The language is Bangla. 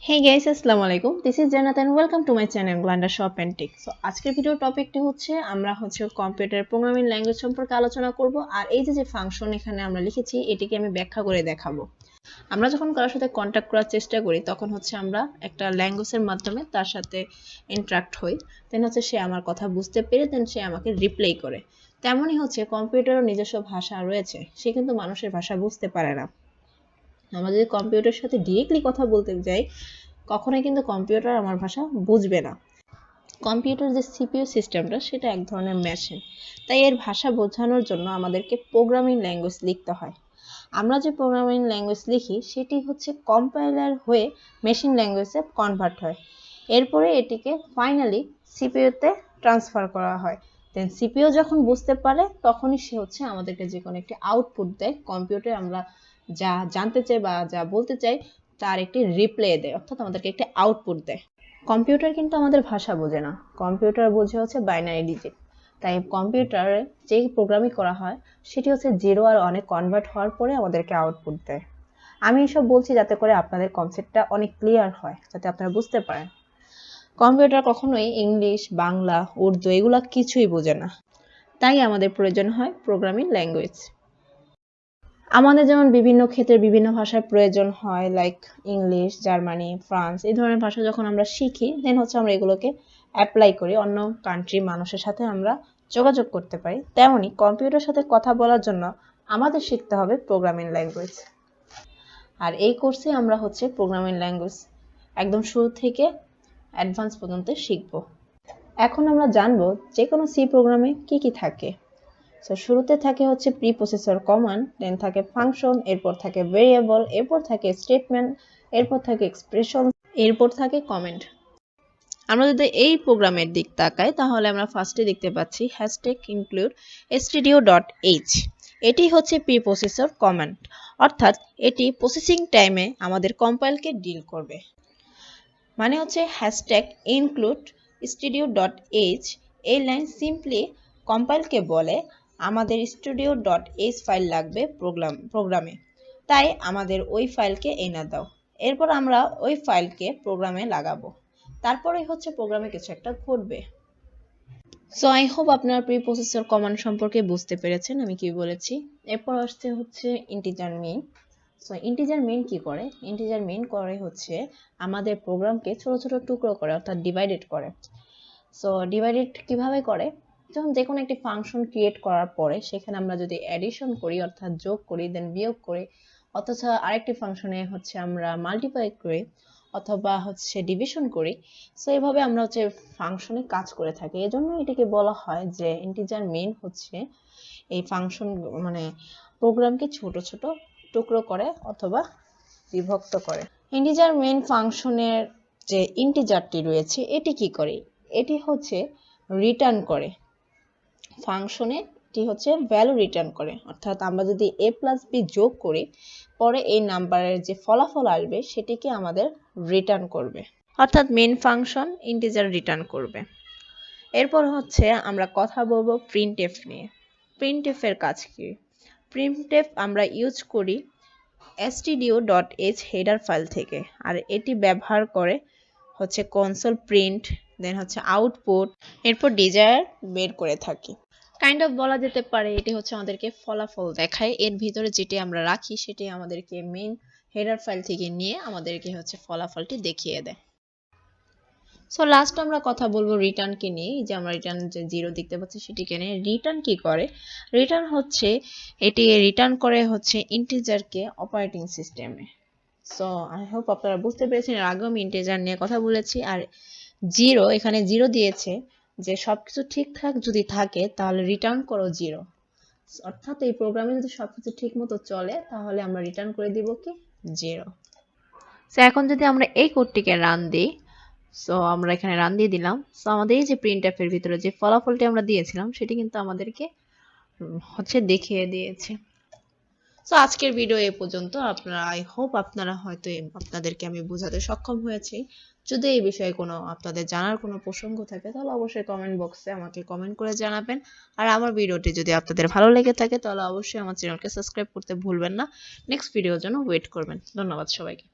Hey guys, আসসালামু আলাইকুম। This is Janat and welcome to my channel Glunda Shop and Tic. So আজকের ভিডিওর টপিকটি হচ্ছে আমরা কম্পিউটার প্রোগ্রামিং ল্যাঙ্গুয়েজ সম্পর্কে আলোচনা করব আর এই যে ফাংশন এখানে আমরা লিখেছি এটিকে আমি ব্যাখ্যা করে দেখাবো। আমরা যখন কারোর সাথে কন্টাক্ট করার চেষ্টা করি তখন আমরা একটা ল্যাঙ্গুয়েজের মাধ্যমে তার সাথে ইন্টারঅ্যাক্ট হই। দেন সে আমার কথা বুঝতে পেরে দেন সে আমাকে রিপ্লাই করে। তেমনই কম্পিউটারের নিজস্ব ভাষা রয়েছে। সে কিন্তু মানুষের ভাষা বুঝতে পারে না। আমরা যদি কম্পিউটারের সাথে ডিরেক্টলি কথা বলতে যাই কখনোই কিন্তু কম্পিউটার আমার ভাষা বুঝবে না। কম্পিউটার যে সিপিইউ সিস্টেমটা সেটা এক ধরনের মেশিন, তাই এর ভাষা বোঝানোর জন্য আমাদেরকে প্রোগ্রামিং ল্যাঙ্গুয়েজ লিখতে হয়। আমরা যে প্রোগ্রামিং ল্যাঙ্গুয়েজ লিখি সেটি কম্পাইলার হয়ে মেশিন ল্যাঙ্গুয়েজে কনভার্ট হয়। এরপরে এটিকে ফাইনালি সিপিইউতে ট্রান্সফার করা হয়। দেন সিপিইউ যখন বুঝতে পারে তখনই সে আমাদেরকে যে কোনো একটি আউটপুট দেয়। কম্পিউটারে আমরা যা জানতে চাই বা যা বলতে চাই তার একটি রিপ্লাই দেয়, অর্থাৎ আমাদেরকে একটি আউটপুট দেয়। কম্পিউটার কিন্তু আমাদের ভাষা বোঝে না, কম্পিউটার বোঝে বাইনারি ডিজিট। তাই কম্পিউটারে যে প্রোগ্রামিং করা হয় সেটি 0 আর 1 কনভার্ট হওয়ার পরে আমাদেরকে আউটপুট দেয়। আমি এসব বলছি যাতে করে আপনাদের কনসেপ্টটা অনেক ক্লিয়ার হয়, যাতে আপনারা বুঝতে পারেন। কম্পিউটার কখনোই ইংলিশ, বাংলা, উর্দু এগুলা কিছুই বোঝে না, তাই আমাদের প্রয়োজন হয় প্রোগ্রামিং ল্যাঙ্গুয়েজ। আমাদের যেমন বিভিন্ন ক্ষেত্রে বিভিন্ন ভাষার প্রয়োজন হয়, লাইক ইংলিশ, জার্মানি, ফ্রান্স এই ধরনের ভাষা যখন আমরা শিখি দেন আমরা এগুলোকে অ্যাপ্লাই করি, অন্য কান্ট্রির মানুষের সাথে আমরা যোগাযোগ করতে পারি। তেমনি কম্পিউটারের সাথে কথা বলার জন্য আমাদের শিখতে হবে প্রোগ্রামিং ল্যাঙ্গুয়েজ। আর এই কোর্সে আমরা প্রোগ্রামিং ল্যাঙ্গুয়েজ একদম শুরু থেকে অ্যাডভান্স পর্যন্ত শিখব। এখন আমরা জানবো যে কোনো সি প্রোগ্রামে কি কি থাকে। সো শুরুতে থাকে প্রি প্রসেসর কমান্ড, দেন থাকে ফাংশন, এরপর থাকে ভেরিয়েবল, এরপর থাকে স্টেটমেন্ট, এরপর থাকে এক্সপ্রেশন, এরপর থাকে কমেন্ট। আমরা যদি এই প্রোগ্রামের দিক তাকাই তাহলে আমরা ফার্স্টে দেখতে পাচ্ছি হ্যাশট্যাগ ইনক্লুড stdio.h। এটি প্রি প্রসেসর কমান্ড, অর্থাৎ এটি প্রসেসিং টাইমে আমাদের কম্পাইলকে ডিল করবে। মানে হ্যাশট্যাগ ইনক্লুড stdio.h এই লাইন সিম্পলি কম্পাইলকে বলে আমাদের studio.h ফাইল লাগবে প্রোগ্রামে, তাই আমাদের ওই ফাইলকে এনে দাও। এরপর আমরা ওই ফাইলকে প্রোগ্রামে লাগাবো, তারপরেই প্রোগ্রামে কিছু একটা ঘটবে। সো আই হোপ আপনারা প্রি প্রসেসর কমান্ড সম্পর্কে বুঝতে পেরেছেন আমি কি বলেছি। এরপর হচ্ছে integer main. So integer main কি করে? ইন্টিজার মেইন করে আমাদের প্রোগ্রামকে ছোট ছোট টুকরো করে, অর্থাৎ ডিভাইডেড করে। সো ডিভাইডেড কিভাবে করে? যখন যে কোনো একটি ফাংশন ক্রিয়েট করার পরে সেখানে আমরা যদি অ্যাডিশন করি অর্থাৎ যোগ করি, দেন বিয়োগ করি, অথচ আরেকটি ফাংশনে আমরা মাল্টিপ্লাই করি অথবা ডিভিশন করি। সো এইভাবে আমরা ফাংশনে কাজ করে থাকি। এজন্য এটাকে বলা হয় যে ইন্টিজার মেইন এই ফাংশন মানে প্রোগ্রামকে ছোট ছোট টুকরো করে অথবা বিভক্ত করে। ইন্টিজার মেইন ফাংশনের যে ইন্টিজারটি রয়েছে এটি কি করে? এটি রিটার্ন করে ফাংশনে, এটি ভ্যালু রিটার্ন করে। অর্থাৎ আমরা যদি a প্লাস b যোগ করি পরে এই নাম্বারের যে ফলাফল আসবে সেটিকে আমাদের রিটার্ন করবে, অর্থাৎ মেইন ফাংশন ইন্টিজার রিটার্ন করবে। এরপর আমরা কথা বলবো প্রিন্টএফ নিয়ে। প্রিন্টএফ এর কাজ কি? প্রিন্টএফ আমরা ইউজ করি stdio.h হেডার ফাইল থেকে, আর এটি ব্যবহার করে কনসোল প্রিন্ট, দেন আউটপুট, এরপর ডিজায়ার বের করে থাকি। কাইন্ড অফ বলা যেতে পারে এটি আমাদেরকে ফলাফল দেখায়। এর ভিতরে যেটি আমরা রাখি সেটি আমাদেরকে মেইন হেডার ফাইল থেকে নিয়ে আমাদেরকে ফলাফলটি দেখিয়ে দেয়। সো লাস্ট আমরা কথা বলবো রিটার্নকে নিয়ে। যে আমরা রিটার্ন যে 0 দেখতে পাচ্ছি সেটিকে নিয়ে। রিটার্ন কি করে? রিটার্ন এটি রিটার্ন করে ইন্টিজারকে অপারেটিং সিস্টেমে। সো আই হোপ আপনারা বুঝতে পেরেছেন। এর আগেও আমি ইন্টিজার নিয়ে কথা বলেছি। আর 0 এখানে 0 দিয়েছে যে সবকিছু ঠিকঠাক যদি থাকে তাহলে রিটার্ন করো 0, অর্থাৎ এই প্রোগ্রামে যদি সবকিছু ঠিক মতো চলে তাহলে আমরা রিটার্ন করে দিব কি 0। সো এখন যদি আমরা এই কোডটিকে রান দিই, সো আমরা এখানে রান দিয়ে দিলাম। সো আমাদের এই যে প্রিন্টএফ এর ভিতরে যে ফলাফলটি আমরা দিয়েছিলাম সেটি কিন্তু আমাদেরকে দেখিয়ে দিয়েছে। সো আজকের ভিডিও এই পর্যন্ত। আই হোপ আপনারা হয়তো আপনাদেরকে আমি বোঝাতে সক্ষম হয়েছি। যদি এই বিষয়ে কোনো আপনাদের জানার কোনো প্রসঙ্গ থাকে তাহলে অবশ্যই কমেন্ট বক্সে আমাকে কমেন্ট করে জানাবেন। আর আমার ভিডিওটি যদি আপনাদের ভালো লেগে থাকে তাহলে অবশ্যই আমার চ্যানেলকে সাবস্ক্রাইব করতে ভুলবেন না। নেক্সট ভিডিওর জন্য ওয়েট করবেন। ধন্যবাদ সবাইকে।